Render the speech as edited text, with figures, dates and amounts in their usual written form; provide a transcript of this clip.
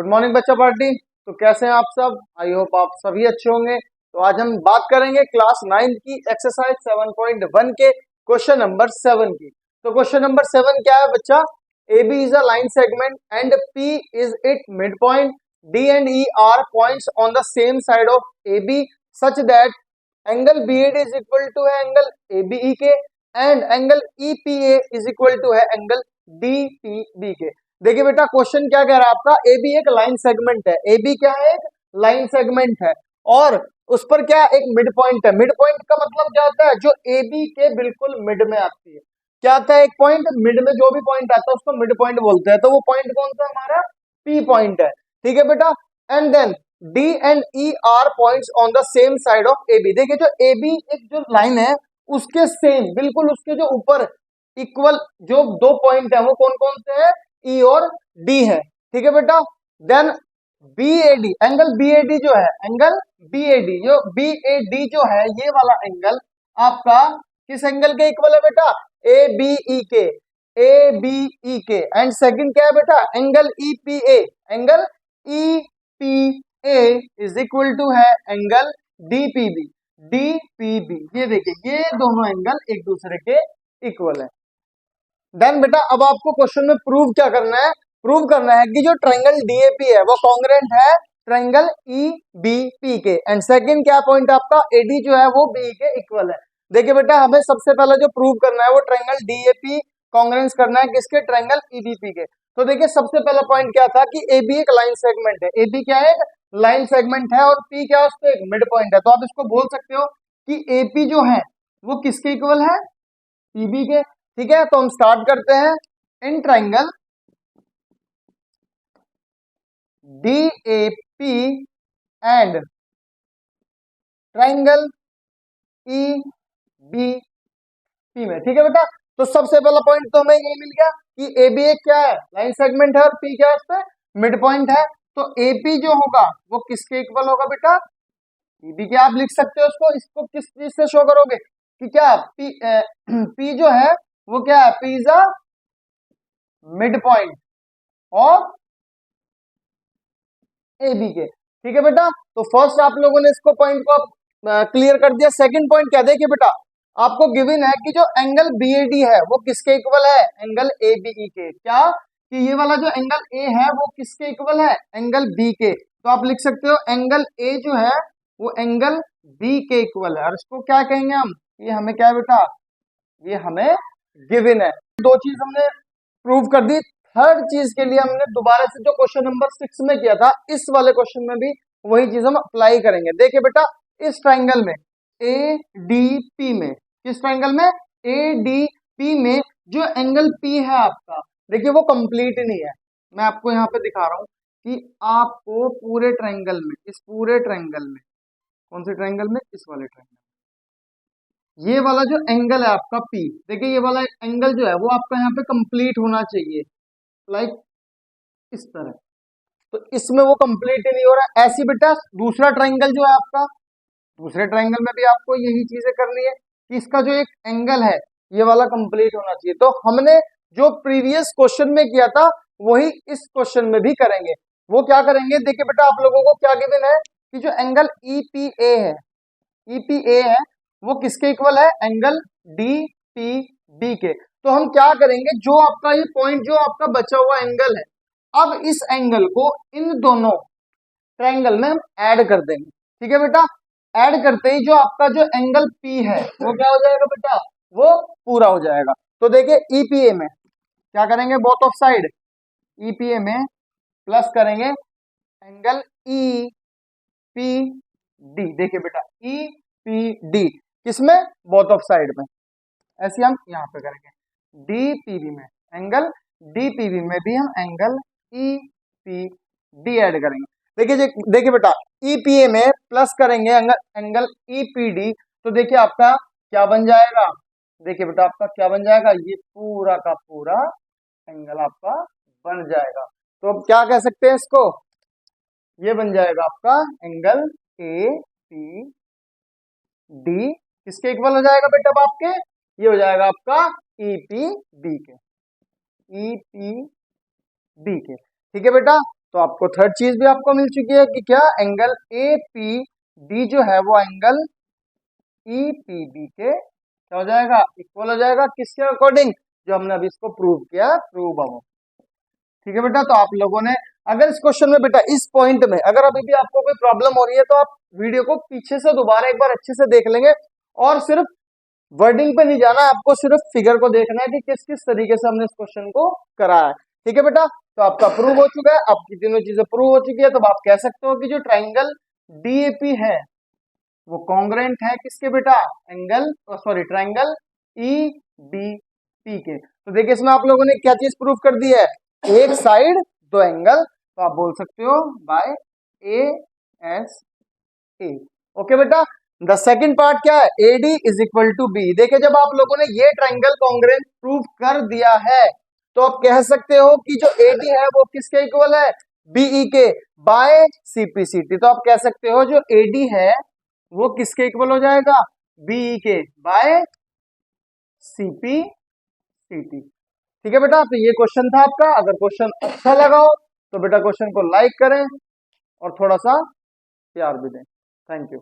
Good morning बच्चा party. तो कैसे हैं आप सब? आई होप आप सभी अच्छे होंगे। तो आज हम बात करेंगे क्लास 9 की एक्सरसाइज 7.1 के क्वेश्चन नंबर 7 की। तो क्वेश्चन नंबर 7 क्या है बच्चा? A B is a line segment and P is it midpoint, D and E are points on the same side of A B such that angle B AD is equal to है angle A B E के and angle E P A is equal to है angle D P B के। देखिए बेटा question क्या कह रहा है आपका, ए बी एक लाइन सेगमेंट है। ए बी क्या है? एक लाइन सेगमेंट है और उस पर क्या एक मिड पॉइंट है। मिड पॉइंट का मतलब क्या होता है? जो ए बी के बिल्कुल मिड में आती है। क्या आता है? एक पॉइंट मिड में जो भी पॉइंट आता है उसको मिड पॉइंट बोलते हैं। तो वो पॉइंट कौन सा हमारा? पी पॉइंट है। ठीक है बेटा। And then D and E are points on the same side of A B. देखिए जो ए बी एक जो लाइन है उसके सेम बिल्कुल उसके जो ऊपर इक्वल जो दो पॉइंट है वो कौन कौन से हैं? ई और डी है। ठीक है बेटा। Then B A D, angle B A D जो है, एंगल बी ए डी जो बी ए डी जो है ये वाला एंगल आपका किस एंगल के इक्वल है बेटा? ए बी ई के, ए बी ई के। एंड सेकंड क्या है बेटा? Angle E P A, angle E P A is equal to है angle D P B, D P B. ये देखिए ये दोनों एंगल एक दूसरे के इक्वल है। देन बेटा अब आपको क्वेश्चन में प्रूव क्या करना है? प्रूव करना है कि जो ट्रायंगल डीएपी है वो कॉन्ग्रुएंट है ट्रायंगल ईबीपी के। एंड सेकंड क्या पॉइंट आपका? एडी जो है वो बी के इक्वल है। देखिए बेटा हमें सबसे पहले जो प्रूव करना है वो ट्रायंगल डीएपी कॉन्ग्रुएंस करना है किसके? ट्रायंगल ईबीपी के। तो देखिए सबसे पहला पॉइंट क्या था कि ए बी एक लाइन सेगमेंट है। ए बी क्या है? एक लाइन सेगमेंट है और पी क्या है? उस पर एक मिड पॉइंट है। तो आप इसको बोल सकते हो कि एपी जो है वो किसके इक्वल है? पीबी के। ठीक है। तो हम स्टार्ट करते हैं। In triangle D A P and triangle E B P में। ठीक है बेटा। तो सबसे पहला पॉइंट तो हमें ये मिल गया कि ए बी एक क्या है? लाइन सेगमेंट है और पी क्या है? उस पे मिड पॉइंट है। तो ए पी जो होगा वो किसके इक्वल होगा बेटा? पीबी के। आप लिख सकते हो इसको, इसको किस चीज से शो करोगे कि क्या पी पी जो है वो क्या है? P is a mid point और ए बी के। ठीक है बेटा। तो फर्स्ट आप लोगों ने इसको पॉइंट को क्लियर कर दिया। सेकंड पॉइंट क्या? देखिए बेटा आपको गिवन है कि जो एंगल बी ए डी है वो किसके इक्वल है? एंगल ए बी ई के। क्या कि ये वाला जो एंगल ए है वो किसके इक्वल है? एंगल बी के। तो आप लिख सकते हो एंगल ए जो है वो एंगल बी के इक्वल है। और इसको क्या कहेंगे हम? ये हमें क्या है बेटा? ये हमें गिवन है। दो चीज हमने प्रूव कर दी। थर्ड चीज के लिए हमने दोबारा से जो क्वेश्चन नंबर 6 में किया था इस वाले क्वेश्चन में भी वही चीज हम अप्लाई करेंगे। देखिए बेटा इस ट्रायंगल में ए डी पी में, किस ट्रायंगल में? ए डी पी में जो एंगल पी है आपका, देखिए वो कंप्लीट नहीं है। मैं आपको यहाँ पे दिखा रहा हूँ कि आपको पूरे ट्रायंगल में, इस पूरे ट्रायंगल में, कौन से ट्रायंगल में? इस वाले ट्रायंगल, ये वाला जो एंगल है आपका पी, देखिए ये वाला एंगल जो है वो आपका यहाँ पे कंप्लीट होना चाहिए, लाइक इस तरह। तो इसमें वो कंप्लीट ही नहीं हो रहा। ऐसी बेटा दूसरा ट्रायंगल जो है आपका, दूसरे ट्रायंगल में भी आपको यही चीजें करनी है कि इसका जो एक एंगल है ये वाला कंप्लीट होना चाहिए। तो हमने जो प्रीवियस क्वेश्चन में किया था वही इस क्वेश्चन में भी करेंगे। वो क्या करेंगे? देखिए बेटा आप लोगों को क्या गिवन है कि जो एंगल ईपीए है, ईपीए है वो किसके इक्वल है? एंगल डी पी बी के। तो हम क्या करेंगे? जो आपका ये पॉइंट जो आपका बचा हुआ एंगल है, अब इस एंगल को इन दोनों ट्रायंगल में हम ऐड कर देंगे। ठीक है बेटा। ऐड करते ही जो आपका जो एंगल पी है वो क्या हो जाएगा बेटा? वो पूरा हो जाएगा। तो देखिए ईपीए में क्या करेंगे? बोथ ऑफ साइड ईपीए में प्लस करेंगे एंगल ई पी डी। देखिए बेटा ई पी डी किसमें? बोथ ऑफ साइड में। ऐसे हम यहाँ पे करेंगे डीपीबी में, एंगल डीपीबी में भी हम angle E P D add करेंगे। देखिए देखिए बेटा ईपीए में प्लस करेंगे एंगल ईपीडी। तो देखिए आपका क्या बन जाएगा? देखिए बेटा आपका क्या बन जाएगा? ये पूरा का पूरा एंगल आपका बन जाएगा। तो अब क्या कह सकते हैं इसको? ये बन जाएगा आपका एंगल ए पी डी किसके इक्वल हो जाएगा बेटा? अब आपके ये हो जाएगा आपका ई पी बी के, ई पी बी के। ठीक है बेटा। तो आपको थर्ड चीज भी आपको मिल चुकी है कि क्या एंगल ए पी डी जो है वो एंगल ई पी बी के क्या हो जाएगा, इक्वल हो जाएगा, किसके अकॉर्डिंग, जो हमने अभी इसको प्रूव किया, प्रूव अबव। ठीक है बेटा, तो आप लोगों ने अगर इस क्वेश्चन में बेटा इस पॉइंट में अगर अभी भी आपको कोई प्रॉब्लम हो रही है तो आप वीडियो को पीछे से दोबारा एक बार अच्छे से देख लेंगे, और सिर्फ वर्डिंग पे नहीं जाना, आपको सिर्फ फिगर को देखना है कि किस किस तरीके से हमने इस क्वेश्चन को कराया है। ठीक है बेटा, तो आपका प्रूव हो चुका है, आपकी तीनों चीजें प्रूव हो चुकी है, तो आप कह सकते हो कि जो ट्राइंगल डीएपी है वो कॉन्ग्रेंट है किसके बेटा, angle sorry triangle E D P के। तो देखिए इसमें आप लोगों ने क्या चीज प्रूव कर दी है, एक साइड दो एंगल, तो आप बोल सकते हो by A S A. Okay बेटा, द सेकंड पार्ट क्या है, AD is equal to B. देखिए जब आप लोगों ने ये ट्राइंगल कॉन्ग्रेंट प्रूव कर दिया है तो आप कह सकते हो कि जो AD है वो किसके इक्वल है, BE के बाय CPCT। तो आप कह सकते हो जो AD है वो किसके इक्वल हो जाएगा, BE के बाय CPCT। ठीक है बेटा, तो ये क्वेश्चन था आपका। अगर क्वेश्चन अच्छा लगा हो तो बेटा क्वेश्चन को लाइक करें और थोड़ा सा प्यार भी दें। Thank you.